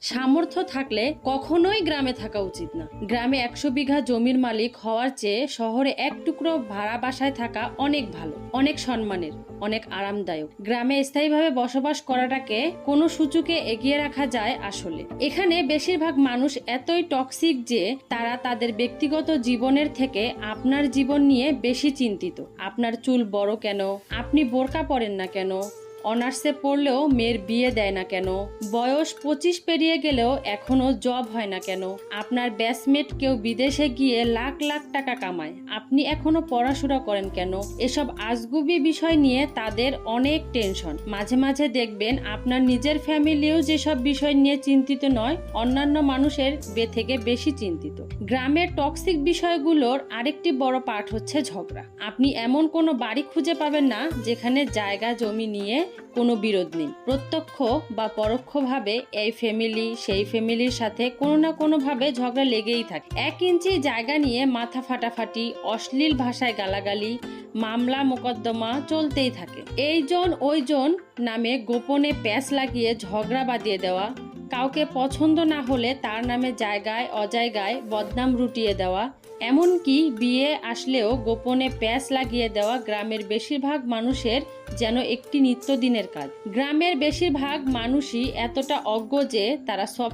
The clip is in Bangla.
সামর্থ্য থাকলে কখনোই গ্রামে থাকা উচিত না। গ্রামে 100 বিঘা জমির মালিক হওয়ার চেয়ে শহরে এক টুকরো ভাড়া বাসায় থাকা অনেক ভালো, অনেক সম্মানের, অনেক আরামদায়ক। গ্রামে স্থায়ীভাবে বসবাস করাটাকে কোনো সূচকে এগিয়ে রাখা যায়। আসলে এখানে বেশিরভাগ মানুষ এতই টক্সিক যে তারা তাদের ব্যক্তিগত জীবনের থেকে আপনার জীবন নিয়ে বেশি চিন্তিত। আপনার চুল বড় কেন, আপনি বোরকা পরেন না কেন, অনার্সে পড়লেও মেয়ের বিয়ে দেয় না কেন, বয়স 25 পেরিয়ে গেলেও এখনো জব হয় না কেন, আপনার ব্যাচমেট কেউ বিদেশে গিয়ে লাখ লাখ টাকা কামায়, আপনি এখনো পড়াশোনা করেন কেন। এসব আজগুবি বিষয় নিয়ে তাদের অনেক টেনশন। মাঝে মাঝে দেখবেন আপনার নিজের ফ্যামিলিও যেসব বিষয় নিয়ে চিন্তিত নয়, অন্যান্য মানুষের থেকে বেশি চিন্তিত। গ্রামের টক্সিক বিষয়গুলোর আরেকটি বড় পার্ট হচ্ছে ঝগড়া। আপনি এমন কোনো বাড়ি খুঁজে পাবেন না যেখানে জায়গা জমি নিয়ে কোনো বিরোধ নেই। প্রত্যক্ষ বা পরোক্ষভাবে এই ফ্যামিলি সেই ফ্যামিলির সাথে কোনো না কোনো ভাবে ঝগড়া লেগেই থাকে। 1 ইঞ্চি জায়গা নিয়ে মাথা ফাটাফাটি, অশ্লীল ভাষায় গালাগালি, মামলা মোকদ্দমা চলতেই থাকে। এইজন ওইজন নামে গোপনে প্যাঁচ লাগিয়ে ঝগড়া বাঁধিয়ে দেওয়া, কাউকে পছন্দ না হলে তার নামে জায়গায় অজায়গায় বদনাম রুটিয়ে দেওয়া, এমনকি বিয়ে আসলেও গোপনে প্যাঁচ লাগিয়ে দেওয়া গ্রামের বেশিরভাগ মানুষের যেন একটি নিত্যদিনের কাজ। গ্রামের বেশিরভাগ মানুষই এতটা অজ্ঞ যে তারা সব